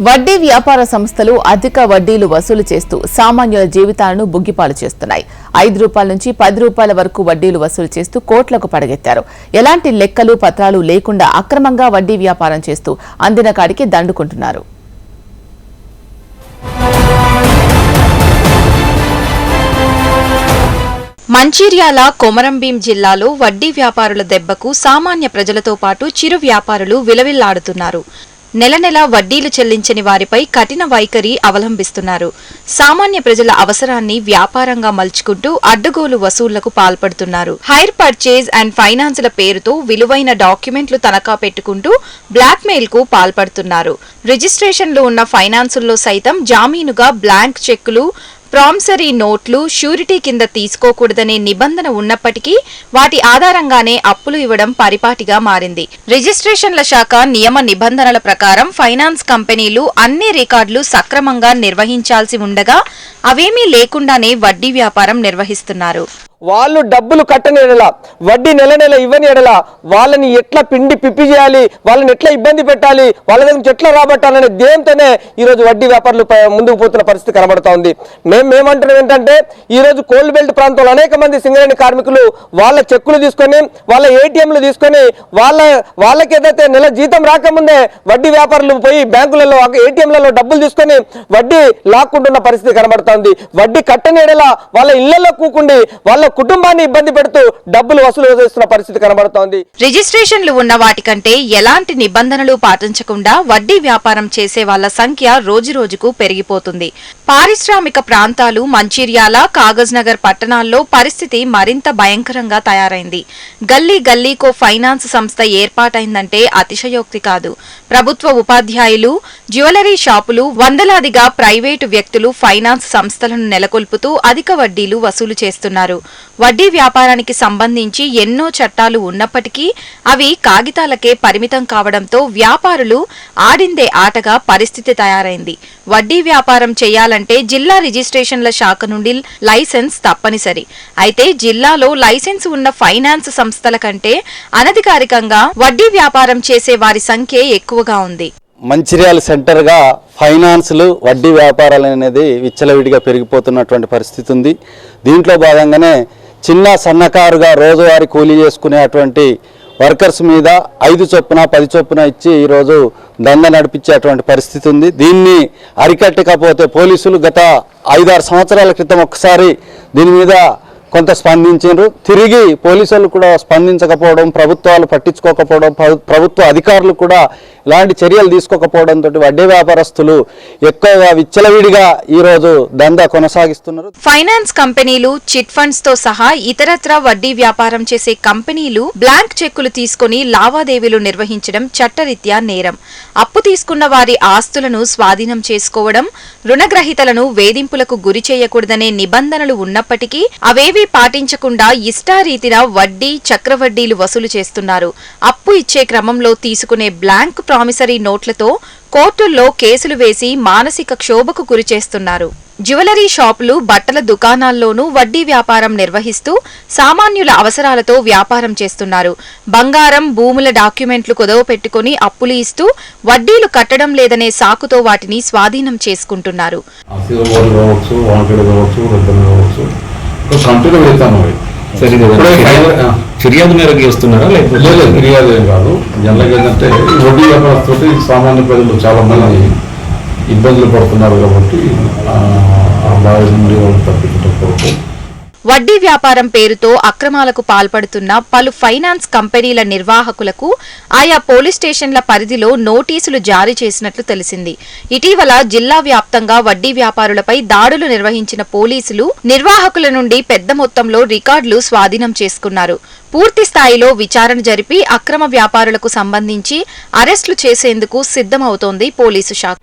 వడ్డీ వ్యాపార సంస్థలు అధిక వడ్డీలు వసూలు చేస్తూ సామాన్యుల జీవితాలను బుగ్గిపాలు చేస్తున్నాయి. 5 రూపాయల నుంచి 10 రూపాయల వరకు వడ్డీలు వసూలు చేస్తూ కోట్లకు పడగెత్తారు. ఎలాంటి లెక్కలు పత్రాలు లేకుండా అక్రమంగా వడ్డీ వ్యాపారం చేస్తూ అందిన కాడికి దండుకుంటున్నారు. మంచిర్యాల కొమరంభీం జిల్లాలో వడ్డీ వ్యాపారుల దెబ్బకు సామాన్య ప్రజలతో పాటు చిరు వ్యాపారులు విలవిల్లాడుతున్నారు. నెల నెల వడ్డీలు చెల్లించని వారిపై కఠిన వైఖరి అవలంబిస్తున్నారు. సామాన్య ప్రజల అవసరాన్ని వ్యాపారంగా మలుచుకుంటూ అడ్డగోలు వసూళ్లకు పాల్పడుతున్నారు. హైర్ పర్చేజ్ అండ్ ఫైనాన్స్ల పేరుతో విలువైన డాక్యుమెంట్లు తనఖా పెట్టుకుంటూ బ్లాక్మెయిల్ కు పాల్పడుతున్నారు. రిజిస్ట్రేషన్లు ఉన్న ఫైనాన్సుల్లో సైతం జామీనుగా బ్లాంక్ చెక్కులు, ప్రామిసరీ నోట్లు షూరిటీ కింద తీసుకోకూడదనే నిబంధన ఉన్నప్పటికీ వాటి ఆధారంగానే అప్పులు ఇవ్వడం పరిపాటిగా మారింది. రిజిస్ట్రేషన్ల శాఖ నియమ నిబంధనల ప్రకారం ఫైనాన్స్ కంపెనీలు అన్ని రికార్డులు సక్రమంగా నిర్వహించాల్సి ఉండగా అవేమీ లేకుండానే వడ్డీ వ్యాపారం నిర్వహిస్తున్నారు. వాళ్ళు డబ్బులు కట్టని ఎడల, వడ్డీ నెల నెల ఇవ్వని ఎడల వాళ్ళని ఎట్లా పిండి పిప్పి చేయాలి, వాళ్ళని ఎట్లా ఇబ్బంది పెట్టాలి, వాళ్ళ దగ్గర నుంచి ఎట్లా రాబట్టాలనే దేంతోనే ఈరోజు వడ్డీ వ్యాపారులు ముందుకు పోతున్న పరిస్థితి కనబడుతూ ఉంది. మేమంటున్నాం ఏంటంటే ఈరోజు కోల్డ్ బెల్ట్ ప్రాంతంలో అనేక మంది సింగరేణి కార్మికులు వాళ్ళ చెక్కులు తీసుకొని, వాళ్ళ ఏటీఎంలు తీసుకొని, వాళ్ళకి ఏదైతే నెల జీతం రాకముందే వడ్డీ వ్యాపారులు పోయి బ్యాంకులలో ఏటీఎంలలో డబ్బులు తీసుకొని వడ్డీ లాక్కుంటున్న పరిస్థితి కనబడుతోంది. వడ్డీ కట్టని ఎడల వాళ్ళ ఇళ్లలో కూకుండి వాళ్ళ కుటుంబాన్ని ఇబ్బంది పెడుతూ డబ్బులు వసూలు చేస్తున్న పరిస్థితి కనబడుతోంది. రిజిస్ట్రేషన్లు ఉన్న వాటికంటే ఎలాంటి నిబంధనలు పాటించకుండా వడ్డీ వ్యాపారం చేసే వాళ్ల సంఖ్య రోజురోజుకు పెరిగిపోతుంది. పారిశ్రామిక ప్రాంతాలు మంచిర్యాల, కాగజ్ నగర్ పట్టణాల్లో పరిస్థితి మరింత భయంకరంగా తయారైంది. గల్లీ గల్లీకో ఫైనాన్స్ సంస్థ ఏర్పాటైందంటే అతిశయోక్తి కాదు. ప్రభుత్వ ఉపాధ్యాయులు, జ్యువెలరీ షాపులు, వందలాదిగా ప్రైవేటు వ్యక్తులు ఫైనాన్స్ సంస్థలను నెలకొల్పుతూ అధిక వడ్డీలు వసూలు చేస్తున్నారు. వడ్డీ వ్యాపారానికి సంబంధించి ఎన్నో చట్టాలు ఉన్నప్పటికీ అవి కాగితాలకే పరిమితం కావడంతో వ్యాపారులు ఆడిందే ఆటగా పరిస్థితి తయారైంది. వడ్డీ వ్యాపారం చేయాలంటే జిల్లా రిజిస్ట్రేషన్ల శాఖ నుండి లైసెన్స్ తప్పనిసరి. అయితే జిల్లాలో లైసెన్స్ ఉన్న ఫైనాన్స్ సంస్థల కంటే అనధికారికంగా వడ్డీ వ్యాపారం చేసే వారి సంఖ్య ఎక్కువగా ఉంది. మంచిర్యాల సెంటర్గా ఫైనాన్స్లు, వడ్డీ వ్యాపారాలు అనేది విచ్చలవిడిగా పెరిగిపోతున్నటువంటి పరిస్థితి ఉంది. దీంట్లో భాగంగానే చిన్న సన్నకారుగా రోజువారీ కూలీ చేసుకునేటువంటి వర్కర్స్ మీద 5 చొప్పున 10 చొప్పున ఇచ్చి ఈరోజు దందా నడిపించేటువంటి పరిస్థితి ఉంది. దీన్ని అరికట్టకపోతే పోలీసులు గత 5-6 సంవత్సరాల క్రితం ఒకసారి దీని మీద కొంత స్పందించారు. తిరిగి పోలీసులు కూడా స్పందించకపోవడం, ప్రభుత్వాలు పట్టించుకోకపోవడం, ప్రభుత్వ అధికారులు కూడా ఇలాంటి చర్యలు తీసుకోకపోవడంతో వడ్డీ వ్యాపారస్తులు ఎక్కువగా విచ్చలవిడిగా ఈరోజు దందా కొనసాగిస్తున్నారు. ఫైనాన్స్ కంపెనీలు, చిట్ ఫండ్స్ తో సహా ఇతరత్రా వడ్డీ వ్యాపారం చేసే కంపెనీలు బ్లాంక్ చెక్కులు తీసుకుని లావాదేవీలు నిర్వహించడం చట్టరీత్యా నేరం. అప్పు తీసుకున్న వారి ఆస్తులను స్వాధీనం చేసుకోవడం, రుణగ్రహీతలను వేధింపులకు గురి చేయకూడదనే నిబంధనలు ఉన్నప్పటికీ అవేవి పాటించకుండా ఇష్టారీతిన వడ్డీ, చక్రవడ్డీలు వసూలు చేస్తున్నారు. అప్పు ఇచ్చే క్రమంలో తీసుకునే బ్లాంక్ ప్రామిసరీ నోట్లతో కోర్టుల్లో కేసులు వేసి మానసిక క్షోభకు గురిచేస్తున్నారు. జ్యువెలరీ షాపులు, బట్టల దుకాణాల్లోనూ వడ్డీ వ్యాపారం నిర్వహిస్తూ సామాన్యుల అవసరాలతో వ్యాపారం చేస్తున్నారు. బంగారం, భూముల డాక్యుమెంట్లు కుదవ పెట్టుకుని అప్పులు ఇస్తూ వడ్డీలు కట్టడం లేదనే సాకుతో వాటిని స్వాధీనం చేసుకుంటున్నారు. ఫిర్యాదు మేరకు చేస్తున్నారా? లేదు, ఫిర్యాదు ఏం కాదు. జనరల్గా ఏంటంటే వడ్డీ వ్యాపారస్తులతో సామాన్య ప్రజలు చాలా మంది ఇబ్బందులు పడుతున్నారు కాబట్టి ఆ బాధ నుండి వాళ్ళు తప్పించడం కొరకు వడ్డీ వ్యాపారం పేరుతో అక్రమాలకు పాల్పడుతున్న పలు ఫైనాన్స్ కంపెనీల నిర్వాహకులకు ఆయా పోలీస్ స్టేషన్ల పరిధిలో నోటీసులు జారీ చేసినట్లు తెలిసింది. ఇటీవల జిల్లా వ్యాప్తంగా వడ్డీ వ్యాపారులపై దాడులు నిర్వహించిన పోలీసులు నిర్వాహకుల నుండి పెద్ద మొత్తంలో రికార్డులు స్వాధీనం చేసుకున్నారు. పూర్తి స్థాయిలో విచారణ జరిపి అక్రమ వ్యాపారులకు సంబంధించి అరెస్టులు చేసేందుకు సిద్ధమవుతోంది పోలీసు శాఖ.